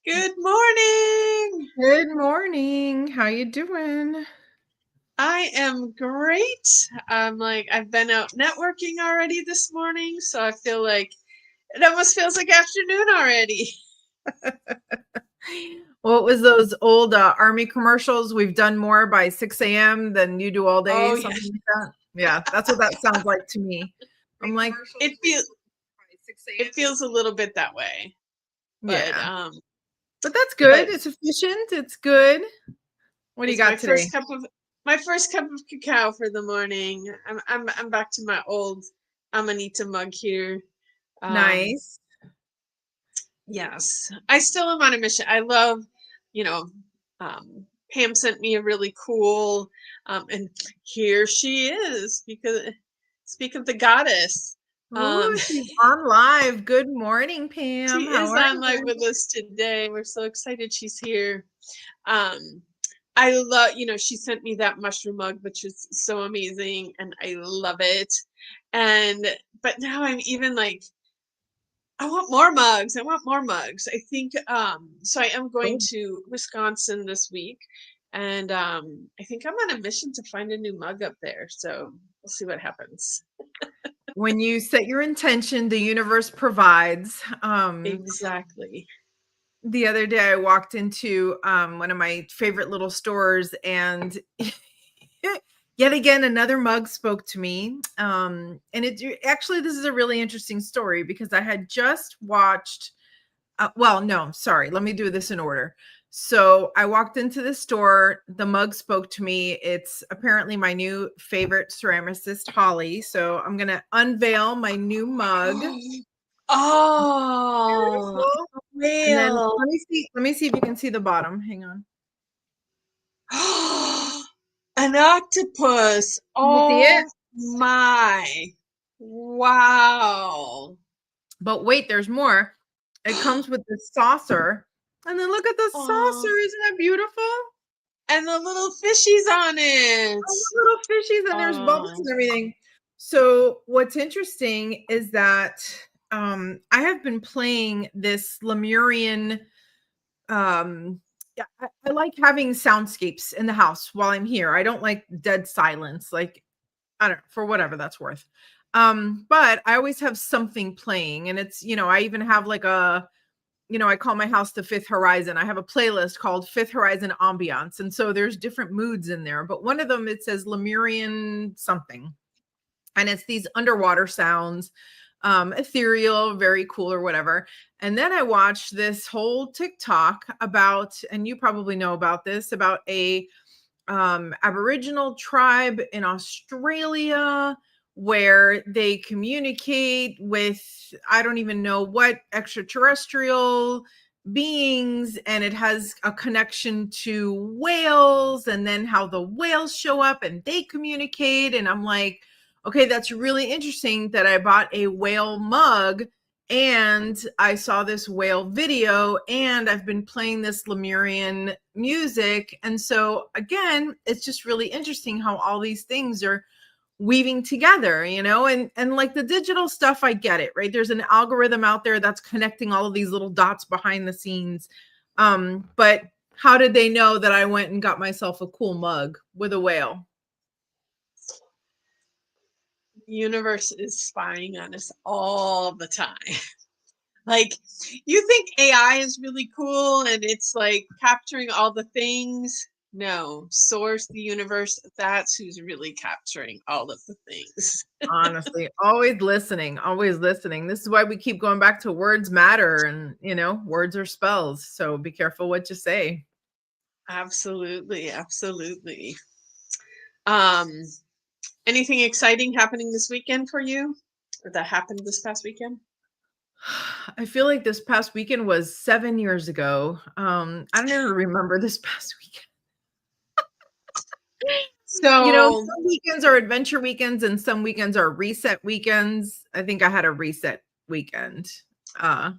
Good morning. Good morning. How you doing? I am great. I've been out networking already this morning, so I feel like it almost feels like afternoon already. What was those old army commercials? We've done more by 6 a.m. than you do all day, Oh yeah. something like that. Yeah, that's what that sounds like to me. I'm like, It feels it feels a little bit that way. But yeah, but that's good. but It's efficient. It's good. What do you it's my got today? first cup of cacao for the morning. I'm back to my old Amanita mug here. Um Nice. Yes, I still am on a mission. I love, you know, Pam sent me a really cool, and here she is. Because speak of the goddess, um, Ooh, she's on live. Good morning, Pam. she How is are on live you? with us today. We're so excited she's here. Um, I love, she sent me that mushroom mug, which is so amazing, and I love it. And but now I'm even like, I want more mugs. I want more mugs. I think so I am going Cool. to Wisconsin this week, and I think I'm on a mission to find a new mug up there. So we'll see what happens. When you set your intention, the universe provides. Exactly. The other day I walked into one of my favorite little stores and yet again another mug spoke to me. And it actually, this is a really interesting story because I had just watched well, no, sorry, let me do this in order. So I walked into the store, the mug spoke to me. It's apparently my new favorite ceramicist, Holly. So I'm gonna unveil my new mug. Oh, Beautiful. And then whale. let me see if you can see the bottom. Hang on. An octopus. Can you see it? Oh my. Wow. But wait, there's more. It comes with this saucer. And then look at the Oh, saucer. Isn't that beautiful? and the little fishies on it. All the little fishies and there's bubbles Oh. and everything. So what's interesting is that I have been playing this Lemurian yeah, I like having soundscapes in the house while I'm here. I don't like dead silence. Like I don't know, for whatever that's worth. But I always have something playing and it's, I even have like I call my house the Fifth Horizon. I have a playlist called Fifth Horizon Ambiance. And so there's different moods in there, but one of them it says Lemurian something. And it's these underwater sounds, ethereal, very cool or whatever. And then I watched this whole TikTok about, and you probably know about this, about a Aboriginal tribe in Australia where they communicate with, I don't even know what, extraterrestrial beings, and it has a connection to whales, and then how the whales show up and they communicate. And I'm like, okay, that's really interesting that I bought a whale mug and I saw this whale video and I've been playing this Lemurian music. And so again, it's just really interesting how all these things are weaving together, and like the digital stuff, I get it, right? There's an algorithm out there that's connecting all of these little dots behind the scenes. But how did they know that I went and got myself a cool mug with a whale? The universe is spying on us all the time. Like, you think AI is really cool and it's like capturing all the things. No, source, the universe, that's who's really capturing all of the things. Honestly, always listening, always listening. This is why we keep going back to words matter and, words are spells. So be careful what you say. Absolutely, absolutely. Um, Anything exciting happening this weekend for you? Or that happened this past weekend? I feel like this past weekend was 7 years ago. I don't even remember this past weekend. So, Some weekends are adventure weekends and some weekends are reset weekends. I think I had a reset weekend. Uh,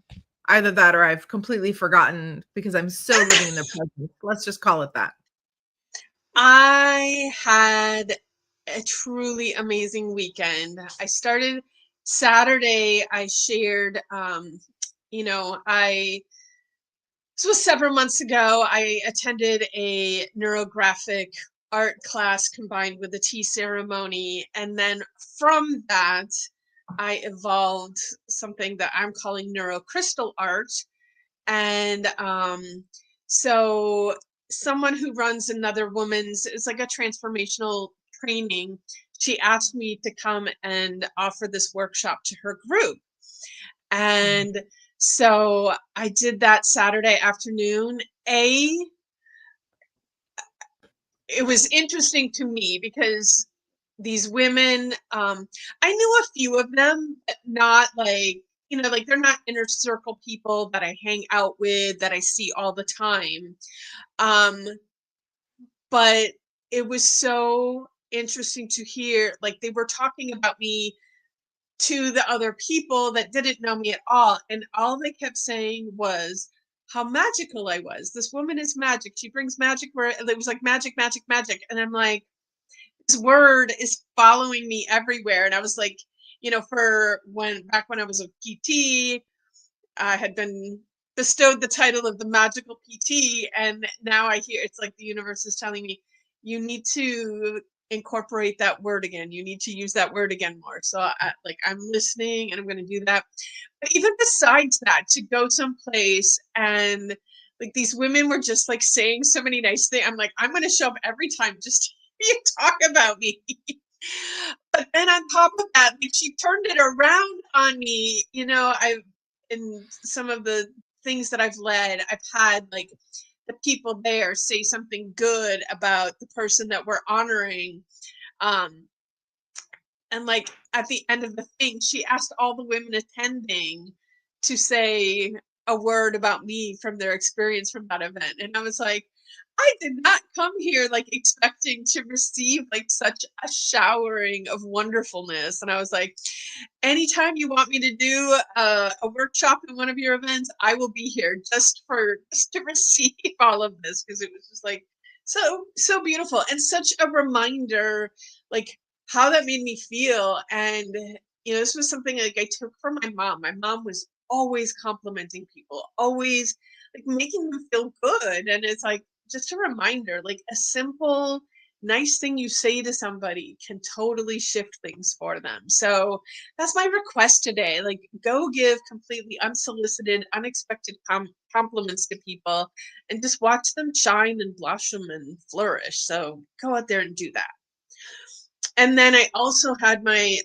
Either that or I've completely forgotten because I'm so living in the present. Let's just call it that. I had a truly amazing weekend. I started Saturday, I shared, I This was several months ago. I attended a neurographic art class combined with a tea ceremony. And then from that, I evolved something that I'm calling neurocrystal art. And so someone who runs another woman's, it's like a transformational training. She asked me to come and offer this workshop to her group. And so I did that Saturday afternoon. It was interesting to me because these women, I knew a few of them, but not like, like they're not inner circle people that I hang out with, that I see all the time. Um, but it was so interesting to hear, like they were talking about me to the other people that didn't know me at all. And all they kept saying was how magical I was. This woman is magic. She brings magic where it was like magic, magic, magic. And I'm like, this word is following me everywhere. And I was like, for back when I was a PT, I had been bestowed the title of the magical PT. And now I hear it's like the universe is telling me, you need to incorporate that word again. You need to use that word again more. So I'm listening and I'm going to do that. But even besides that, to go someplace and like these women were just like saying so many nice things. I'm like, I'm going to show up every time just to hear you talk about me. But then on top of that, like, she turned it around on me. I've in some of the things that I've led, I've had like the people there say something good about the person that we're honoring. Um, and like at the end of the thing, she asked all the women attending to say a word about me from their experience from that event. And I was like, I did not come here like expecting to receive like such a showering of wonderfulness. And I was like, anytime you want me to do a workshop in one of your events, I will be here just to receive all of this, because it was just like so beautiful and such a reminder, like how that made me feel. And this was something like I took from my mom. My mom was always complimenting people, always like making them feel good. And it's like just a reminder, like a simple nice thing you say to somebody can totally shift things for them. So that's my request today. Like, go give completely unsolicited, unexpected compliments to people and just watch them shine and blossom and flourish. So go out there and do that. And then I also had my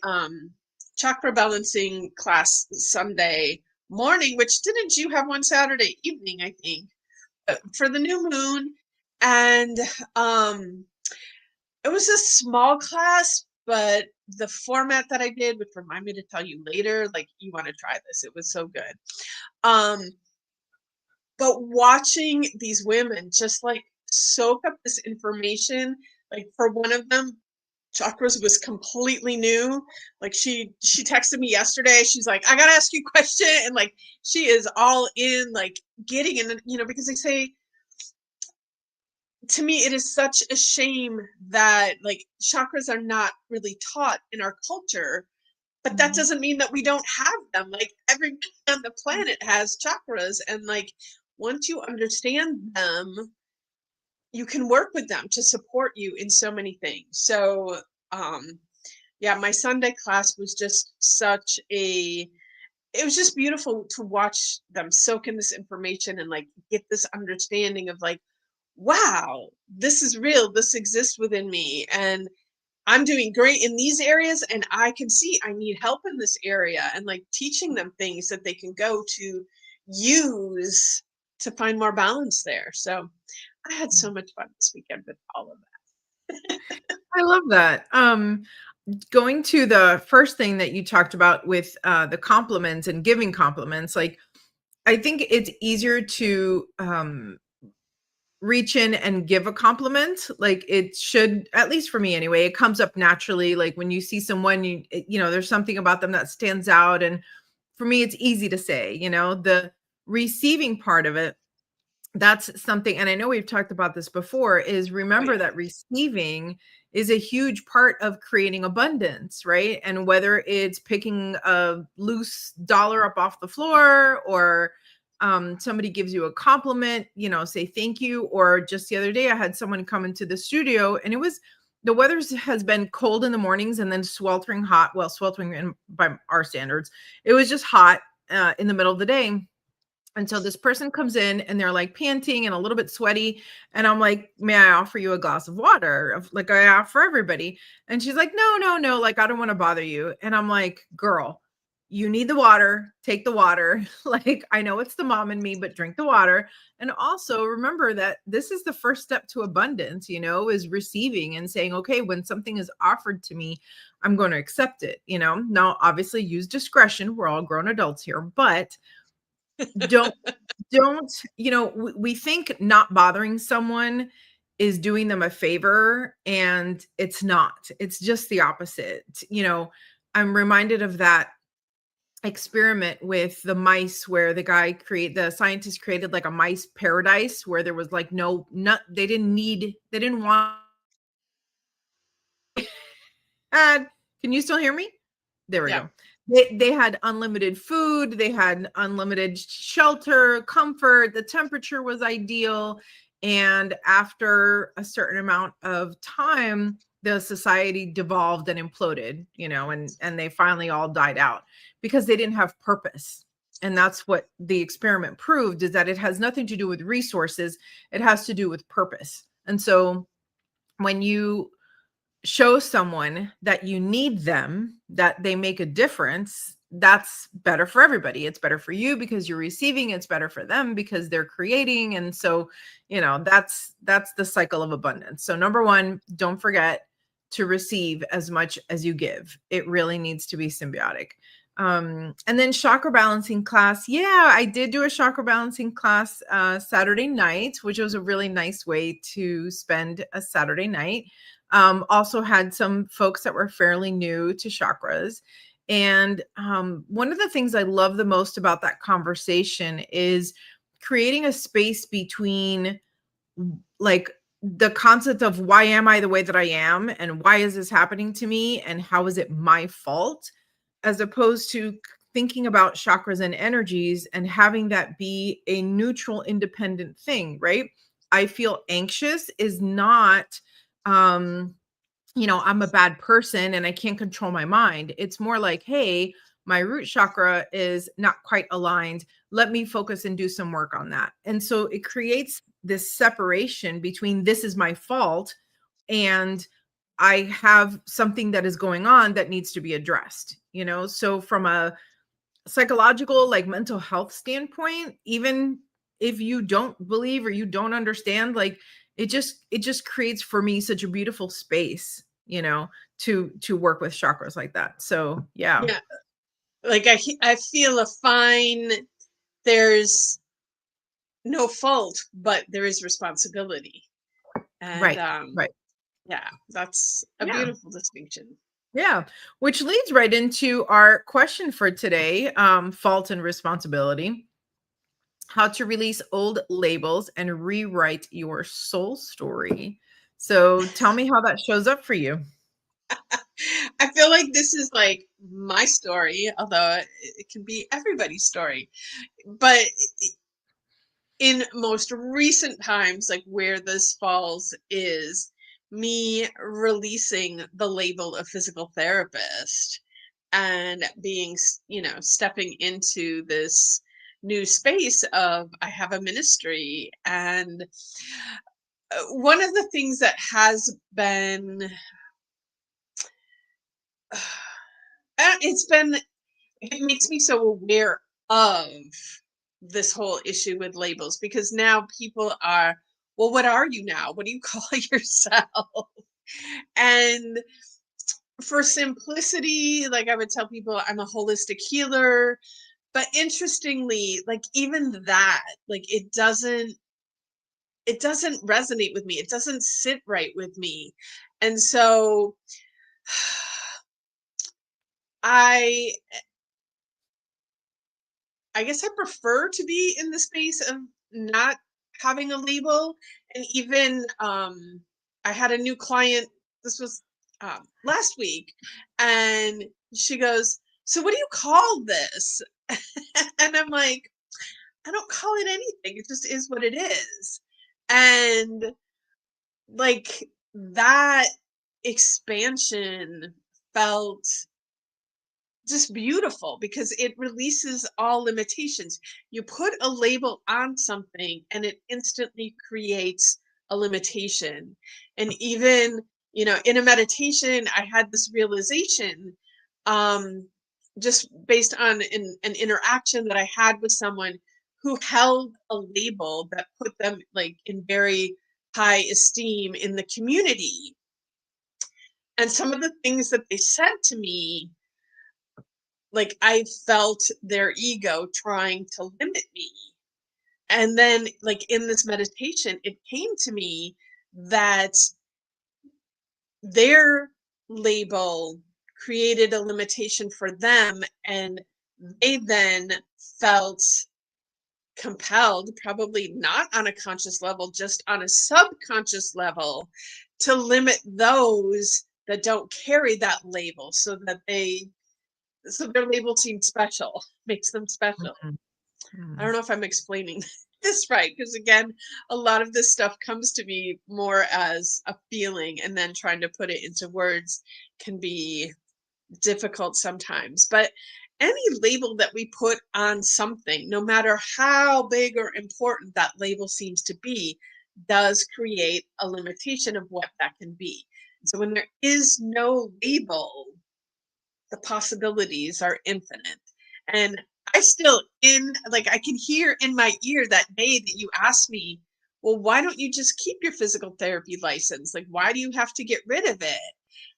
chakra balancing class Sunday morning, which didn't you have one Saturday evening, I think, for the new moon. And it was a small class, but the format that I did, which remind me to tell you later, like you want to try this. It was so good. Um, but watching these women just like soak up this information, like for one of them, chakras was completely new. Like she texted me yesterday. She's like, I gotta ask you a question. And like she is all in, like getting in, because they say, to me, it is such a shame that like chakras are not really taught in our culture, but that doesn't mean that we don't have them. Like everybody on the planet has chakras, and like once you understand them, you can work with them to support you in so many things. So yeah, my Sunday class was just it was just beautiful to watch them soak in this information and like get this understanding of like, wow, this is real. This exists within me. And I'm doing great in these areas. And I can see I need help in this area, and like teaching them things that they can go to use to find more balance there. So I had so much fun this weekend with all of that. I love that. Going to the first thing that you talked about with the compliments and giving compliments, like I think it's easier to reach in and give a compliment. Like it should, at least for me anyway, it comes up naturally. Like when you see someone, there's something about them that stands out. And for me, it's easy to say, the receiving part of it, that's something, and I know we've talked about this before, is Oh, remember yeah. that receiving is a huge part of creating abundance, right? And whether it's picking a loose dollar up off the floor or somebody gives you a compliment, say thank you. Or just the other day, I had someone come into the studio, and the weather has been cold in the mornings and then sweltering hot. Well, sweltering by our standards, it was just hot in the middle of the day. And so this person comes in and they're like panting and a little bit sweaty. And I'm like, may I offer you a glass of water? Like I offer everybody. And she's like, no, no, no. Like, I don't want to bother you. And I'm like, girl, you need the water. Take the water. Like, I know it's the mom in me, but drink the water. And also remember that this is the first step to abundance, is receiving and saying, okay, when something is offered to me, I'm going to accept it. Now, obviously use discretion. We're all grown adults here, but don't we think not bothering someone is doing them a favor, and it's not. It's just the opposite. I'm reminded of that experiment with the mice where the scientist created like a mice paradise where there was like they didn't want had can you still hear me? There we Yeah. go. They had unlimited food, they had unlimited shelter, comfort, the temperature was ideal. And after a certain amount of time, the society devolved and imploded, and they finally all died out because they didn't have purpose. And that's what the experiment proved, is that it has nothing to do with resources, it has to do with purpose. And so when you show someone that you need them, that they make a difference, that's better for everybody. It's better for you because you're receiving, it's better for them because they're creating. And so, that's the cycle of abundance. So number one, don't forget to receive as much as you give. It really needs to be symbiotic. And then chakra balancing class. Yeah, I did do a chakra balancing class Saturday night, which was a really nice way to spend a Saturday night. Also had some folks that were fairly new to chakras. And one of the things I love the most about that conversation is creating a space between like the concept of why am I the way that I am, and why is this happening to me, and how is it my fault, as opposed to thinking about chakras and energies and having that be a neutral, independent thing, right? I feel anxious is not I'm a bad person and I can't control my mind. It's more like, hey, my root chakra is not quite aligned. Let me focus and do some work on that. And so it creates this separation between this is my fault and I have something that is going on that needs to be addressed. So from a psychological, like mental health standpoint, even if you don't believe or you don't understand, like it just creates for me such a beautiful space, to work with chakras like that. So yeah. Yeah. Like I feel a fine, there's no fault, but there is responsibility. And Right. Right. yeah, that's a Yeah. beautiful distinction. Yeah. Which leads right into our question for today, fault and responsibility. How to release old labels and rewrite your soul story. So tell me how that shows up for you. I feel like this is like my story, although it can be everybody's story. But in most recent times, like where this falls is me releasing the label of physical therapist and being, stepping into this new space of I have a ministry. And one of the things that has been, it's been, it makes me so aware of this whole issue with labels, because now people are, well, what are you now? What do you call yourself? And for simplicity, like I would tell people I'm a holistic healer. But interestingly, like even that, like it doesn't resonate with me. It doesn't sit right with me. And so I I guess I prefer to be in the space of not having a label. And even I had a new client, this was last week, and she goes, "So what do you call this?" And I'm like, I don't call it anything. It just is what it is. And like that expansion felt just beautiful because it releases all limitations. You put a label on something and it instantly creates a limitation. And even, in a meditation, I had this realization, um, just based on an interaction that I had with someone who held a label that put them like in very high esteem in the community. And some of the things that they said to me, like I felt their ego trying to limit me. And then like in this meditation, it came to me that their label created a limitation for them, and they then felt compelled, probably not on a conscious level, just on a subconscious level, to limit those that don't carry that label so their label seems special, makes them special. Mhm. I don't Mhm. know if I'm explaining this right, because again, a lot of this stuff comes to me more as a feeling, and then trying to put it into words can be difficult sometimes. But any label that we put on something, no matter how big or important that label seems to be, does create a limitation of what that can be. So when there is no label, the possibilities are infinite. And I still I can hear in my ear that day that you asked me, well, why don't you just keep your physical therapy license? Like, why do you have to get rid of it?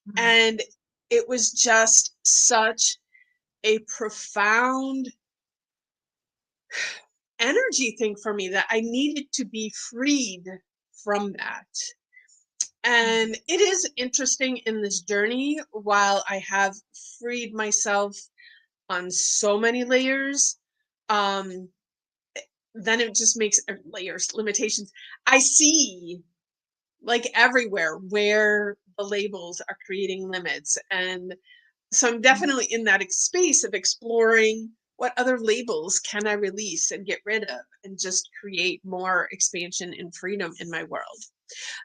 Mhm. And it was just such a profound energy thing for me that I needed to be freed from that. And it is interesting in this journey, while I have freed myself on so many layers, um then it just makes layers, limitations. I see like everywhere where the labels are creating limits, and so I'm definitely in that space of exploring what other labels can I release and get rid of and just create more expansion and freedom in my world.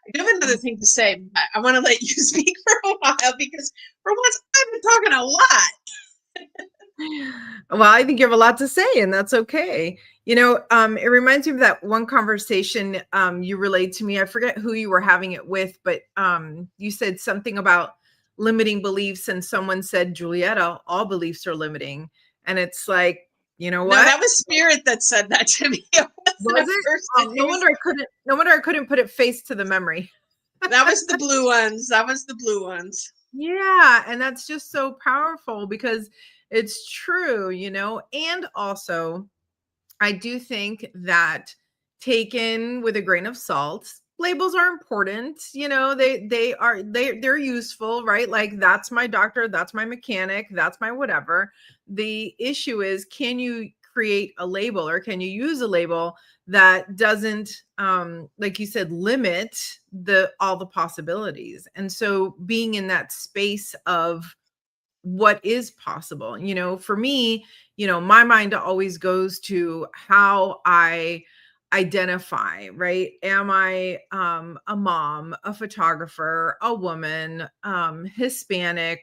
I do have another thing to say, but I want to let you speak for a while because for once I've been talking a lot. Well, I think you have a lot to say, and that's okay. It reminds me of that one conversation you relayed to me. I forget who you were having it with, but you said something about limiting beliefs, and someone said, Julietta, all beliefs are limiting. And it's like, you know No, what? that was Spirit that said that to me. It wasn't Was a it? person. No wonder I couldn't. No wonder I couldn't put it face to the memory. That was the blue ones. That was the blue ones. Yeah, and that's just so powerful because it's true, and also I do think that taken with a grain of salt, labels are important. They're useful, right? Like that's my doctor, that's my mechanic, that's my whatever. The issue is, can you create a label, or can you use a label that doesn't like you said, limit the all the possibilities? And so being in that space of what is possible. For me, my mind always goes to how I identify, right? Am I a mom, a photographer, a woman, Hispanic,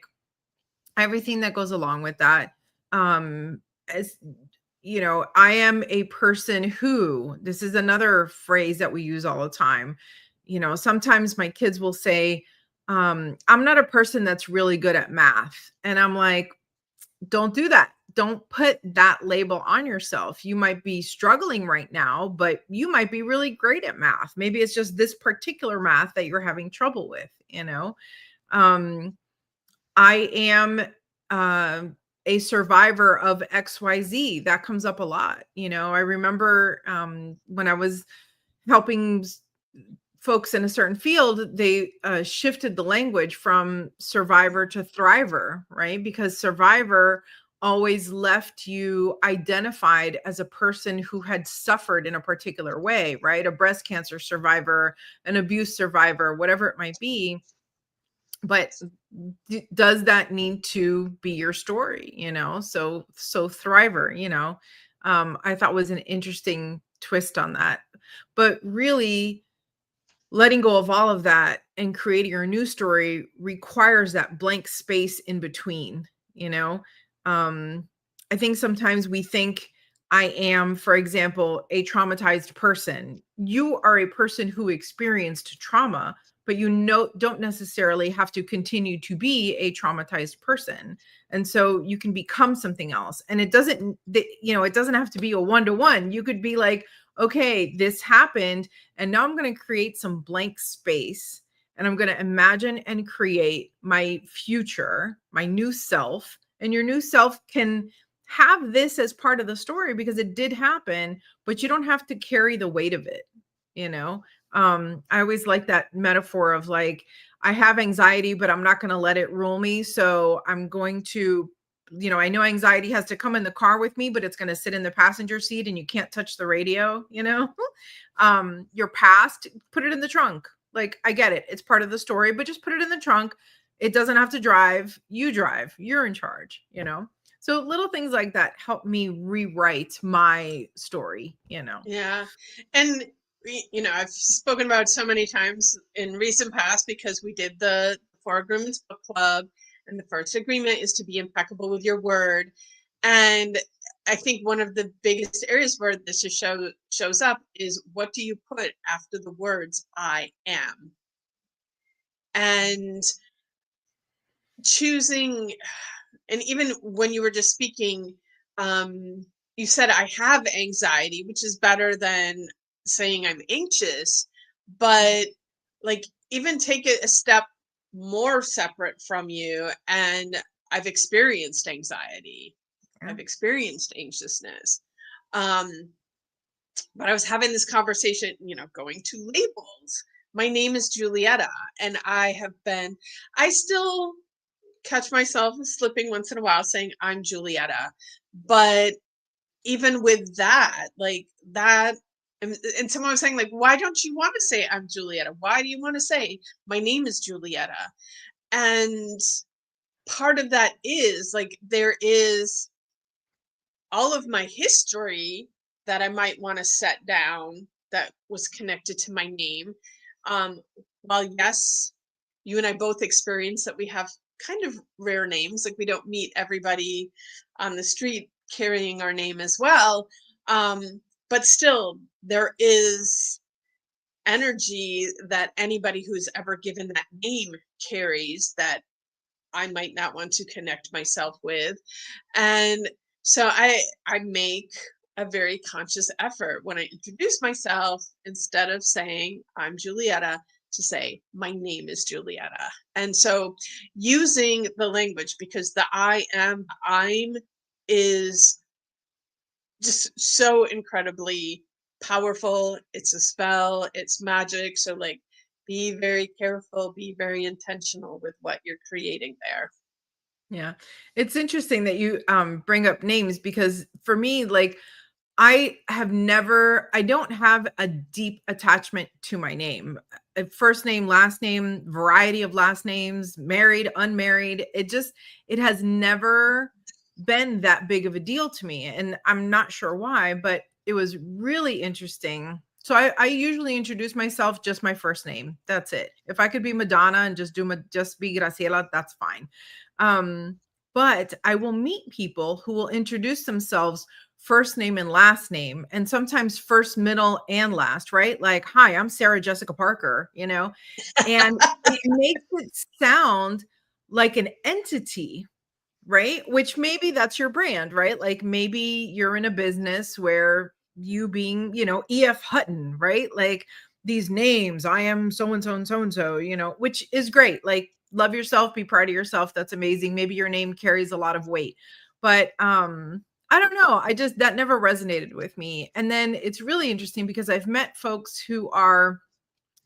everything that goes along with that. As I am a person who, this is another phrase that we use all the time. Sometimes my kids will say, I'm not a person that's really good at math. And I'm like, don't do that. Don't put that label on yourself. You might be struggling right now, but you might be really great at math. Maybe it's just this particular math that you're having trouble with. Um, I am a survivor of XYZ. That comes up a lot. I remember when I was helping folks in a certain field, they shifted the language from survivor to thriver, right? Because survivor always left you identified as a person who had suffered in a particular way, right? A breast cancer survivor, an abuse survivor, whatever it might be. But does that need to be your story? So thriver, I thought was an interesting twist on that. But really, letting go of all of that and creating your new story requires that blank space in between, you know? Um, I think sometimes we think I am, for example, a traumatized person. You are a person who experienced trauma, but don't necessarily have to continue to be a traumatized person. And so you can become something else. And it doesn't, it doesn't have to be a one-to-one. You could be like, okay, this happened, and now I'm going to create some blank space, and I'm going to imagine and create my future, my new self. And your new self can have this as part of the story because it did happen, but you don't have to carry the weight of it, you know? I always like that metaphor of like, I have anxiety, but I'm not going to let it rule me. So I'm going to, I know anxiety has to come in the car with me, but it's going to sit in the passenger seat and you can't touch the radio, your past, put it in the trunk. Like, I get it. It's part of the story, but just put it in the trunk. It doesn't have to drive. You drive. You're in charge. So little things like that help me rewrite my story. Yeah. And I've spoken about it so many times in recent past because we did the Four Agreements book club, and the first agreement is to be impeccable with your word. And I think one of the biggest areas where this shows up is, what do you put after the words I am? And choosing, and even when you were just speaking, you said I have anxiety, which is better than saying I'm anxious. But like, even take it a step more separate from you, and I've experienced anxiety. Yeah. I've experienced anxiousness. Um, but I was having this conversation, going to labels. My name is Julietta, and I still catch myself slipping once in a while saying I'm Julietta. But even with that, like that, and someone was saying, like, why don't you want to say I'm Julietta? Why do you want to say my name is Julietta? And part of that is like, there is all of my history that I might want to set down that was connected to my name. Um, while yes, you and I both experience that we have kind of rare names, like we don't meet everybody on the street carrying our name as well. But still, there is energy that anybody who's ever given that name carries that I might not want to connect myself with. And so I make a very conscious effort when I introduce myself, instead of saying I'm Julietta, to say my name is Julietta. And so using the language, because the I am, I'm is just so incredibly powerful. It's a spell, it's magic. So like, be very careful, be very intentional with what you're creating there. Yeah. It's interesting that you bring up names because for me, like, I don't have a deep attachment to my name. First name, last name, variety of last names, married, unmarried. It has never been that big of a deal to me. And I'm not sure why, but it was really interesting. So I usually introduce myself just my first name. That's it. If I could be Madonna and just be Graciela, that's fine. But I will meet people who will introduce themselves first name and last name, and sometimes first, middle, and last, right? Like, hi, I'm Sarah Jessica Parker. And it makes it sound like an entity, right? Which maybe that's your brand, right? Like maybe you're in a business where you being, E.F. Hutton, right? Like these names, I am so and so and so and so, which is great. Like love yourself, be proud of yourself. That's amazing. Maybe your name carries a lot of weight. But I don't know. That never resonated with me. And then it's really interesting because I've met folks who are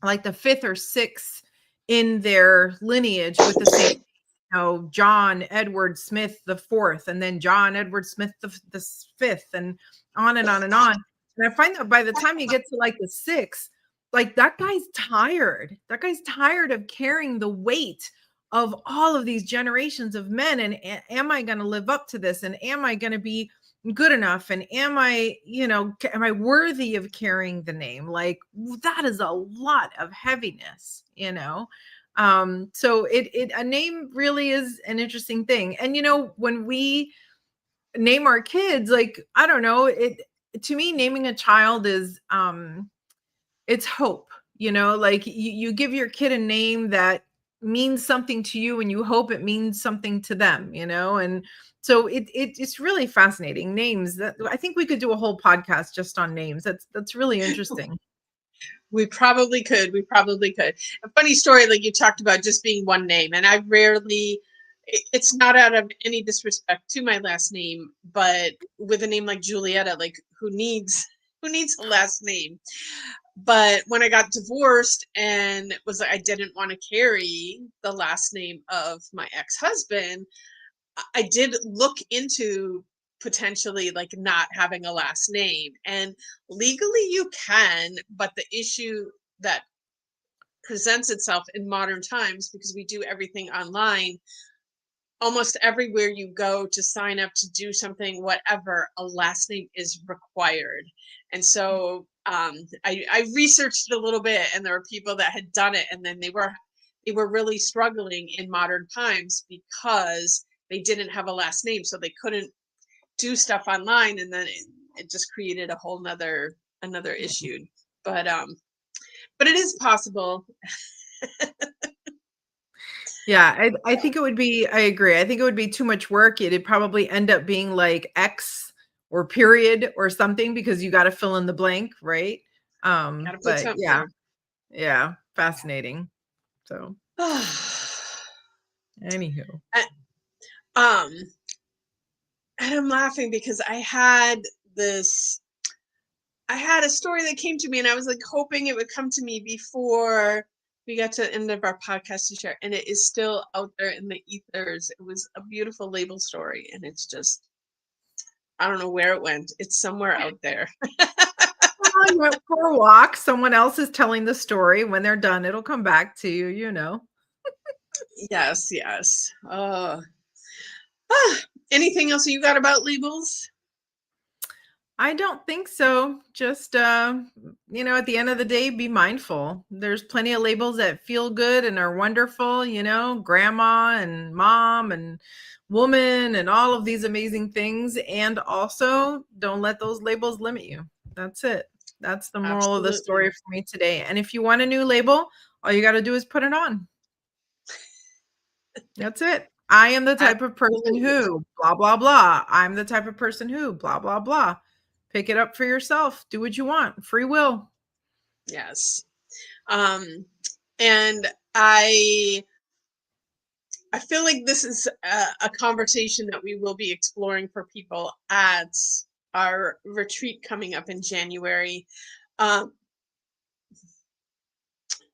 like the fifth or sixth in their lineage with the same, John Edward Smith the fourth, and then John Edward Smith the fifth, and on and on and on. And I find that by the time you get to like the sixth, like that guy's tired. That guy's tired of carrying the weight of all of these generations of men. And am I going to live up to this? And am I going to be good enough? And am I, am I worthy of carrying the name? Like, that is a lot of heaviness, so a name really is an interesting thing. And when we name our kids, like, I don't know, to me, naming a child is it's hope. Like, you give your kid a name that means something to you, and you hope it means something to them, and so it's really fascinating. Names, that I think we could do a whole podcast just on names. That's really interesting. We probably could. We probably could. A funny story, like you talked about just being one name, and I rarely, it's not out of any disrespect to my last name, but with a name like Julietta, like who needs a last name? But when I got divorced and was I didn't want to carry the last name of my ex-husband, I did look into potentially like not having a last name. And legally you can, but the issue that presents itself in modern times, because we do everything online, almost everywhere you go to sign up to do something, whatever, a last name is required. And so I researched a little bit, and there were people that had done it, and then they were really struggling in modern times because they didn't have a last name, so they couldn't do stuff online, and then it just created a whole another issue. But it is possible. Yeah, I think it would be, I agree. I think it would be too much work. It'd probably end up being like X or period or something, because you got to fill in the blank, right? Gotta put But something yeah, there. yeah, fascinating. So, anywho. um and I'm laughing because this I had a story that came to me, and I was like hoping it would come to me before we got to the end of our podcast to share, and it is still out there in the ethers. It was a beautiful label story, and it's just, I don't know where it went. It's somewhere out there. Well, you went for a walk. Someone else is telling the story. When they're done, it'll come back to you. Yes, yes. Anything else you got about labels? I don't think so. Just at the end of the day, be mindful. There's plenty of labels that feel good and are wonderful, grandma and mom and woman and all of these amazing things. And also, don't let those labels limit you. That's it. That's the moral of the story Absolutely. for me today. And if you want a new label, all you got to do is put it on. That's it. I am the type of person Absolutely. who blah blah blah. I'm the type of person who blah blah blah. Pick it up for yourself. Do what you want. Free will. Yes. And I feel like this is a conversation that we will be exploring for people at our retreat coming up in January. Um,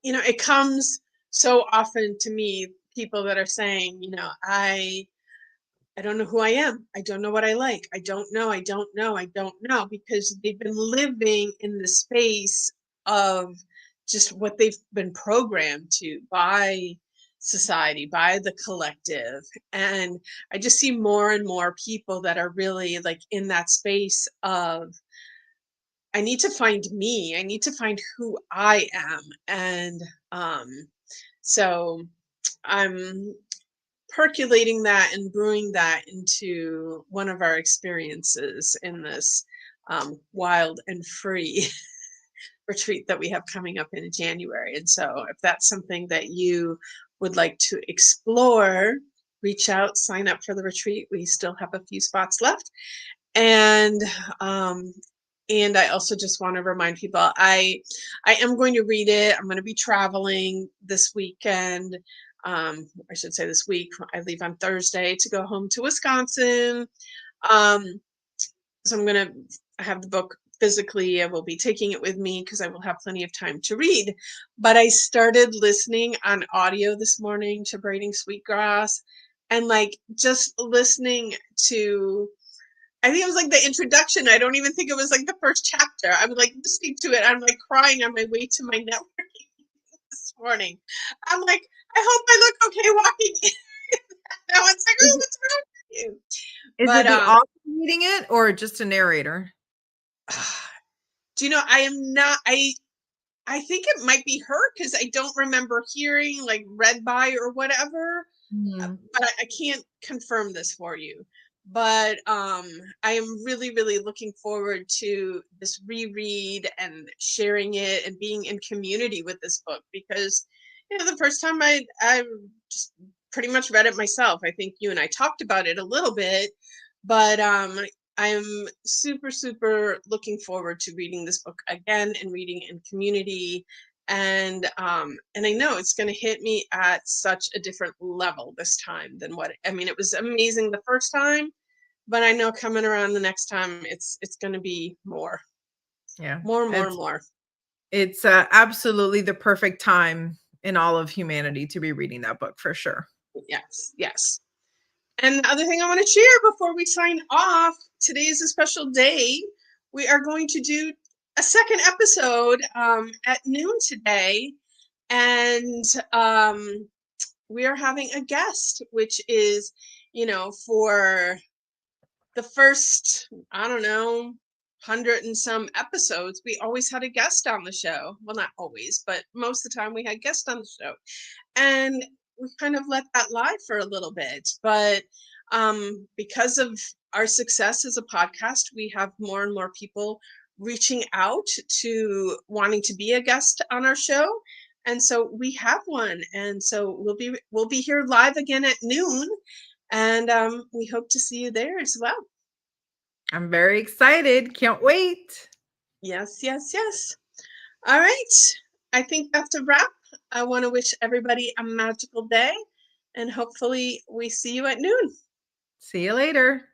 it comes so often to me, people that are saying, I don't know who I am. I don't know what I like. I don't know. I don't know. I don't know, because they've been living in the space of just what they've been programmed to by society, by the collective. And I just see more and more people that are really like in that space of, I need to find me. I need to find who I am. And so I'm percolating that and brewing that into one of our experiences in this wild and free retreat that we have coming up in January. And so if that's something that you would like to explore, reach out, sign up for the retreat. We still have a few spots left. And I also just want to remind people, I am going to read it. I'm going to be traveling this weekend. I should say this week. I leave on Thursday to go home to Wisconsin. Um, so I'm going to have the book physically. I will be taking it with me because I will have plenty of time to read. But I started listening on audio this morning to Braiding Sweetgrass, and like just listening to, I think it was like the introduction. I don't even think it was like the first chapter. I was like listening to it. I'm like crying on my way to my networking this morning. I'm like, I hope I look okay walking in. Now it's like, oh, what's wrong? you. Is But it the author reading it or just a narrator? do you know, I am not, I think it might be her because I don't remember hearing like read by or whatever. Hmm. But I can't confirm this for you. But I am really, really looking forward to this reread and sharing it and being in community with this book because, you know, the first time I just pretty much read it myself. I think you and I talked about it a little bit, but I'm super, super looking forward to reading this book again and reading in community. And I know it's going to hit me at such a different level this time than what I mean. It was amazing the first time, but I know coming around the next time, it's going to be more, Yeah, more, more, it's more. it's absolutely the perfect time in all of humanity to be reading that book for sure. Yes, yes. And the other thing I want to share before we sign off, today is a special day. We are going to do a second episode at noon today, and we are having a guest, which is, you know, for the first, I don't know, 100 and some episodes, we always had a guest on the show. Well, not always, but most of the time we had guests on the show. And we kind of let that lie for a little bit. But because of our success as a podcast, we have more and more people reaching out to wanting to be a guest on our show. And so we have one. And so we'll be here live again at noon. And we hope to see you there as well. I'm very excited. Can't wait. Yes, yes, yes. All right. I think that's a wrap. I want to wish everybody a magical day, and hopefully we see you at noon. See you later.